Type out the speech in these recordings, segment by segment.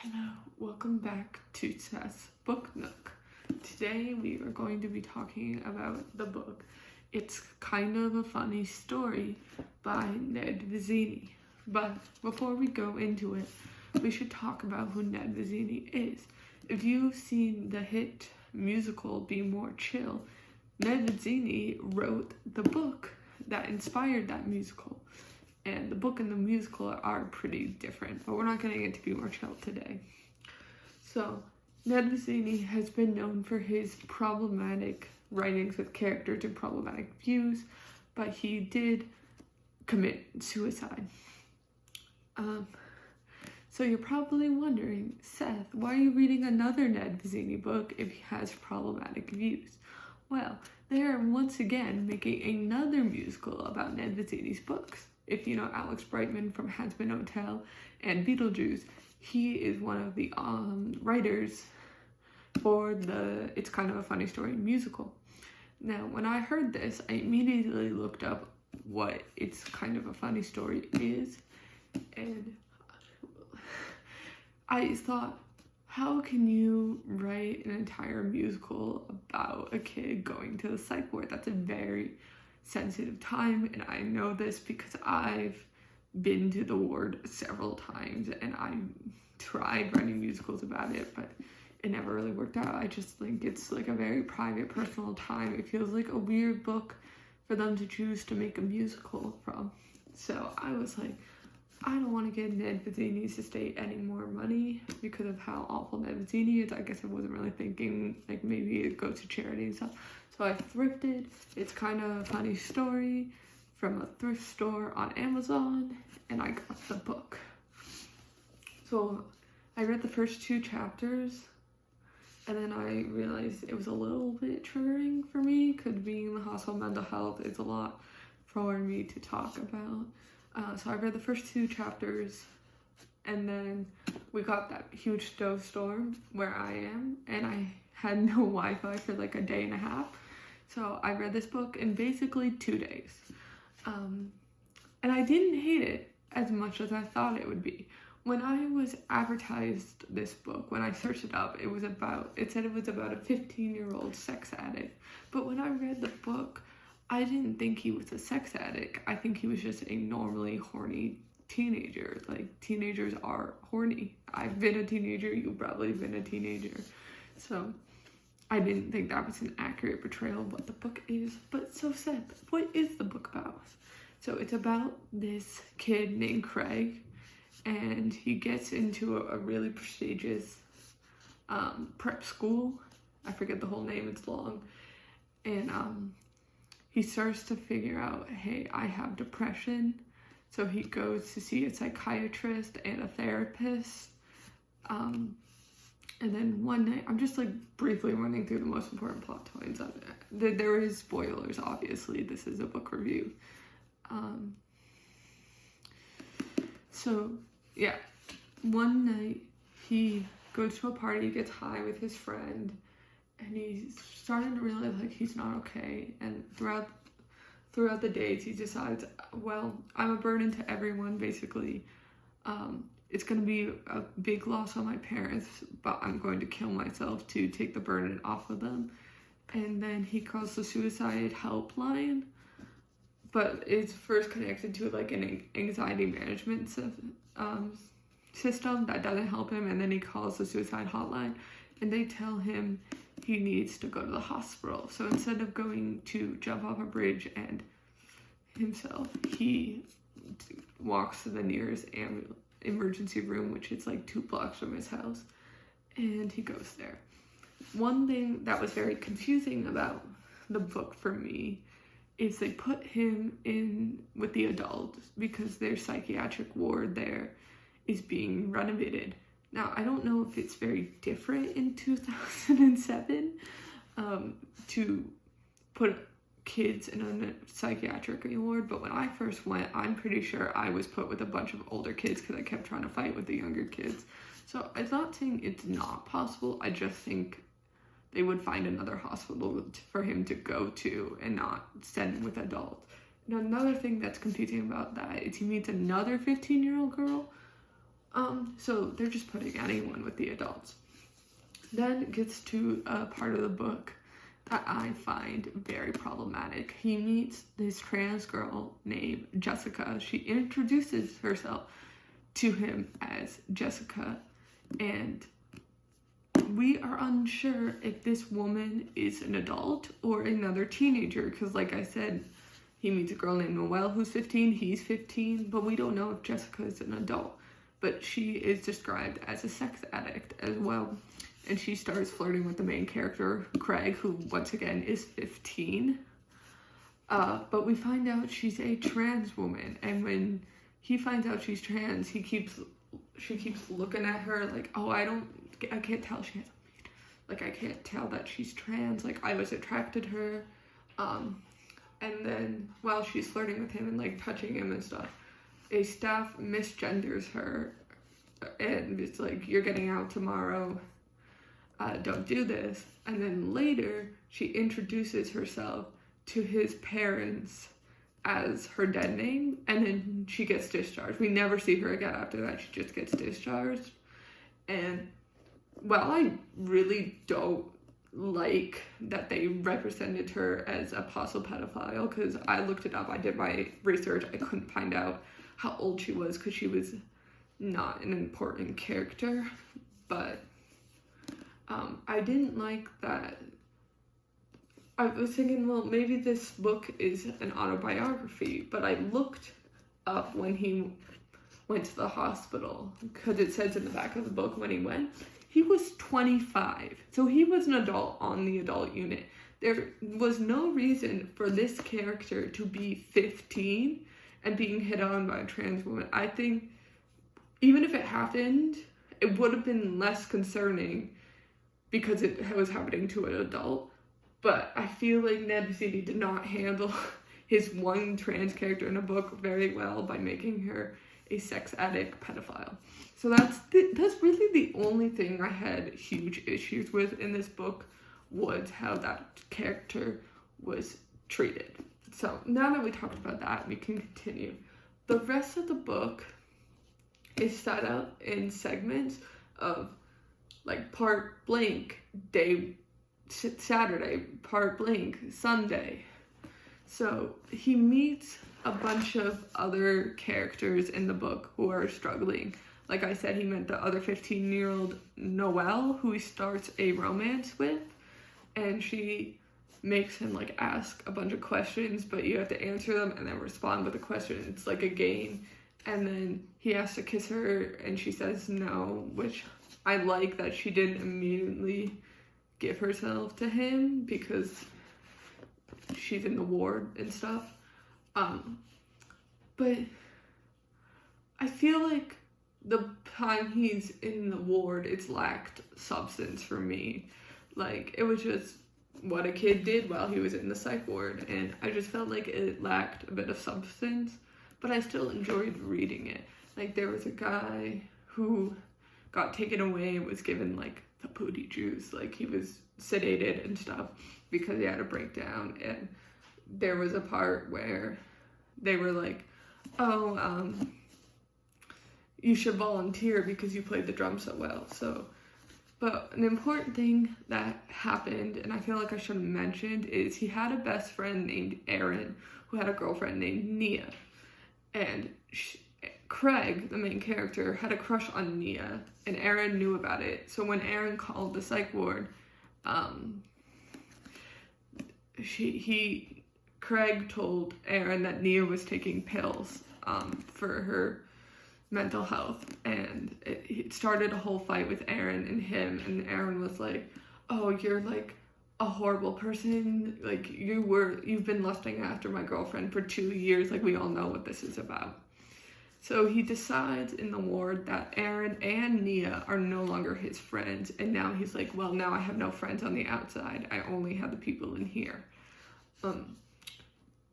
Hello, welcome back to Seth's Book Nook. Today we are going to be talking about the book It's Kind of a Funny Story by Ned Vizzini. But before we go into it, we should talk about who Ned Vizzini is. If you've seen the hit musical Be More Chill, Ned Vizzini wrote the book that inspired that musical. And the book and the musical are pretty different, but we're not getting into Be More Chill today. So, Ned Vizzini has been known for his problematic writings with characters and problematic views, but he did commit suicide. So you're probably wondering, Seth, why are you reading another Ned Vizzini book if he has problematic views? Well, they are once again making another musical about Ned Vizzini's books. If you know Alex Brightman from Hazbin Hotel and Beetlejuice, he is one of the writers for the It's Kind of a Funny Story musical. Now, when I heard this, I immediately looked up what It's Kind of a Funny Story is, and I thought, how can you write an entire musical about a kid going to the psych ward? That's a very sensitive time, and I know this because I've been to the ward several times and I tried writing musicals about it, but it never really worked out. I just think it's like a very private, personal time. It feels like a weird book for them to choose to make a musical from. So I was like, I don't want to give Ned Vizzini's estate any more money because of how awful Ned Vizzini is. I guess I wasn't really thinking like maybe it goes to charity and stuff. So I thrifted It's Kind of a Funny Story from a thrift store on Amazon, and I got the book. So I read the first 2 chapters, and then I realized it was a little bit triggering for me because being in the hospital mental health is a lot for me to talk about. So I read the first 2 chapters, and then we got that huge snowstorm where I am, and I had no Wi-Fi for like a day and a half. So I read this book in basically 2 days. And I didn't hate it as much as I thought it would be. When I was advertised this book, when I searched it up, it said it was about a 15-year-old sex addict. But when I read the book, I didn't think he was a sex addict. I think he was just a normally horny teenager. Like, teenagers are horny. I've been a teenager, you've probably been a teenager. So I didn't think that was an accurate portrayal of what the book is. But so Seth, what is the book about? So it's about this kid named Craig, and he gets into a really prestigious prep school. I forget the whole name, it's long. And he starts to figure out, hey, I have depression. So he goes to see a psychiatrist and a therapist. And then one night, I'm just like briefly running through the most important plot points of it. There is spoilers, obviously. This is a book review. So yeah, one night he goes to a party, gets high with his friend, and he's starting to realize like he's not okay. And throughout the days, he decides, well, I'm a burden to everyone, basically. It's going to be a big loss on my parents, but I'm going to kill myself to take the burden off of them. And then he calls the suicide helpline, but it's first connected to like an anxiety management system that doesn't help him. And then he calls the suicide hotline, and they tell him he needs to go to the hospital. So instead of going to jump off a bridge and himself, he walks to the nearest emergency room, which is like 2 blocks from his house, and he goes there. One thing that was very confusing about the book for me is they put him in with the adults because their psychiatric ward there is being renovated. Now, I don't know if it's very different in 2007 to put kids in a psychiatric ward, but when I first went, I'm pretty sure I was put with a bunch of older kids because I kept trying to fight with the younger kids. So I'm not saying it's not possible, I just think they would find another hospital for him to go to and not send him with adults. And another thing that's confusing about that is he meets another 15-year-old girl So they're just putting anyone with the adults. Then it gets to a part of the book that I find very problematic. He meets this trans girl named Jessica. She introduces herself to him as Jessica, and we are unsure if this woman is an adult or another teenager, because like I said, he meets a girl named Noelle who's 15, he's 15, but we don't know if Jessica is an adult. But she is described as a sex addict as well. And she starts flirting with the main character, Craig, who once again is 15. But we find out she's a trans woman, and when he finds out she's trans, she keeps looking at her like, oh, I can't tell she has a lead. Like, I can't tell that she's trans. Like, I was attracted to her. And then while she's flirting with him and like touching him and stuff, a staff misgenders her, and it's like, you're getting out tomorrow. Don't do this. And then later, she introduces herself to his parents as her dead name, and then she gets discharged. We never see her again after that. She just gets discharged. And while I really don't like that they represented her as a possible pedophile, because I looked it up, I did my research, I couldn't find out how old she was because she was not an important character, but I didn't like that. I was thinking, well, maybe this book is an autobiography, but I looked up when he went to the hospital, because it says in the back of the book when he went, he was 25, so he was an adult on the adult unit. There was no reason for this character to be 15 and being hit on by a trans woman. I think even if it happened, it would have been less concerning because it was happening to an adult. But I feel like Ned Vizzini did not handle his one trans character in a book very well by making her a sex addict pedophile. So that's really the only thing I had huge issues with in this book, was how that character was treated. So now that we talked about that, we can continue. The rest of the book is set up in segments of like part blank day Saturday, part blank Sunday. So he meets a bunch of other characters in the book who are struggling. Like I said, he met the other 15-year-old Noelle, who he starts a romance with, and she makes him like ask a bunch of questions, but you have to answer them and then respond with a question. It's like a game. And then he has to kiss her and she says no, which I like that she didn't immediately give herself to him because she's in the ward and stuff. But I feel like the time he's in the ward, it's lacked substance for me. Like, it was just what a kid did while he was in the psych ward, and I just felt like it lacked a bit of substance, but I still enjoyed reading it. Like, there was a guy who got taken away and was given, like, the booty juice. Like, he was sedated and stuff because he had a breakdown, and there was a part where they were like, oh, you should volunteer because you played the drum so well. So, but an important thing that happened, and I feel like I should have mentioned, is he had a best friend named Aaron who had a girlfriend named Nia. And Craig, the main character, had a crush on Nia, and Aaron knew about it. So when Aaron called the psych ward, Craig told Aaron that Nia was taking pills for her mental health, and it started a whole fight with Aaron and him, and Aaron was like, oh, you're like a horrible person, like you've been lusting after my girlfriend for 2 years, like we all know what this is about. So he decides in the ward that Aaron and Nia are no longer his friends, and now he's like, well, now I have no friends on the outside, I only have the people in here.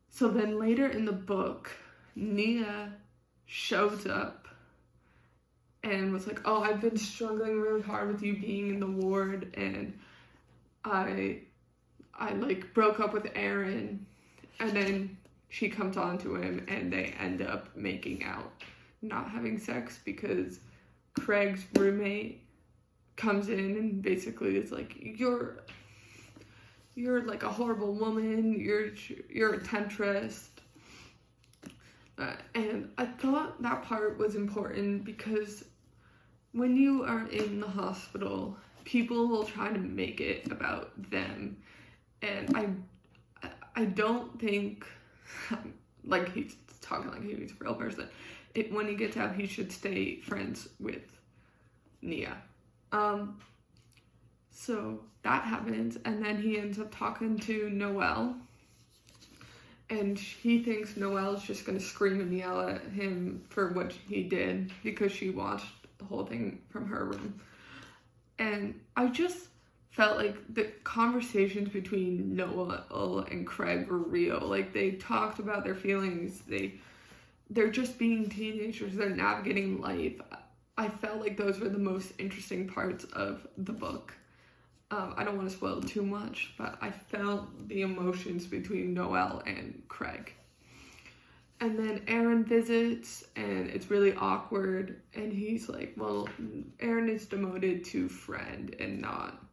So then later in the book, Nia shows up and was like, oh, I've been struggling really hard with you being in the ward, and I like broke up with Aaron, and then she comes on to him and they end up making out, not having sex because Craig's roommate comes in and basically is like, you're like a horrible woman, you're a temptress. And I thought that part was important because when you are in the hospital, people will try to make it about them. And I don't think, like he's talking like he's a real person, when he gets out, he should stay friends with Nia. So that happens, and then he ends up talking to Noelle, and he thinks Noelle's just gonna scream and yell at him for what he did because she watched the whole thing from her room. And I just felt like the conversations between Noelle and Craig were real. Like, they talked about their feelings. They're just being teenagers. They're navigating life. I felt like those were the most interesting parts of the book. I don't want to spoil too much, but I felt the emotions between Noelle and Craig. And then Aaron visits, and it's really awkward, and he's like, well, Aaron is demoted to friend and not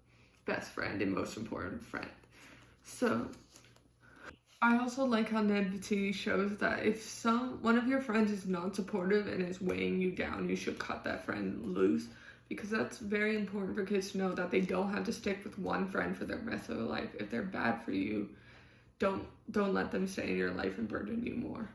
best friend and most important friend. So I also like how Ned Vizzini shows that if one of your friends is not supportive and is weighing you down, you should cut that friend loose, because that's very important for kids to know that they don't have to stick with one friend for the rest of their life. If they're bad for you, don't let them stay in your life and burden you more.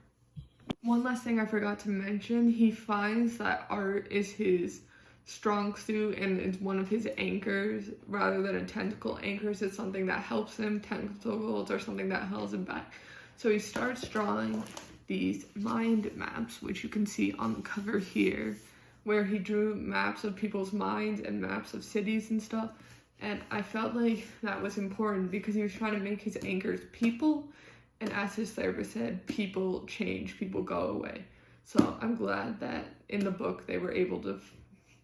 One last thing I forgot to mention, he finds that art is his strong suit and it's one of his anchors rather than a tentacle. Anchors is something that helps him, tentacles are something that holds him back. So he starts drawing these mind maps, which you can see on the cover here, where he drew maps of people's minds and maps of cities and stuff. And I felt like that was important because he was trying to make his anchors people. And as his therapist said, people change, people go away. So I'm glad that in the book they were able to,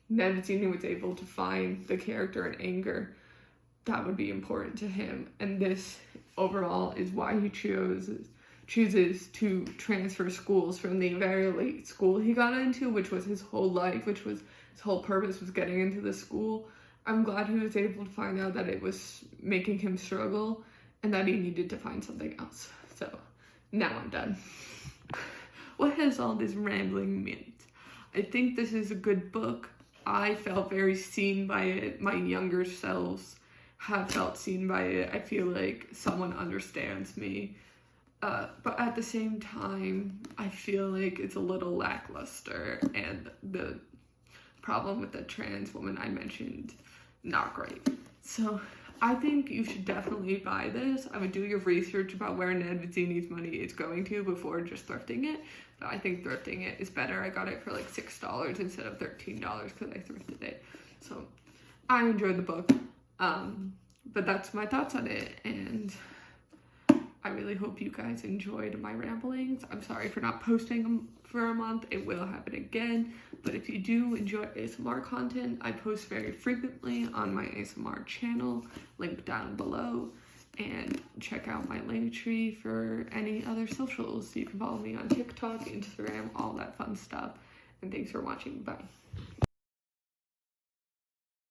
Ned Vizzini was able to find the character and anger that would be important to him. And this overall is why he chooses to transfer schools from the very late school he got into, which was his whole life, which was his whole purpose was getting into the school. I'm glad he was able to find out that it was making him struggle and that he needed to find something else. So now I'm done. What has all this rambling meant? I think this is a good book. I felt very seen by it. My younger selves have felt seen by it. I feel like someone understands me. But at the same time, I feel like it's a little lackluster, and the problem with the trans woman I mentioned, not great. So I think you should definitely buy this. I would do your research about where Ned Vizzini's money is going to before just thrifting it. But I think thrifting it is better. I got it for like $6 instead of $13 because I thrifted it. So I enjoyed the book. But that's my thoughts on it. And I really hope you guys enjoyed my ramblings. I'm sorry for not posting them for a month. It will happen again. But if you do enjoy ASMR content, I post very frequently on my ASMR channel, link down below. And check out my Linktree for any other socials. You can follow me on TikTok, Instagram, all that fun stuff. And thanks for watching. Bye.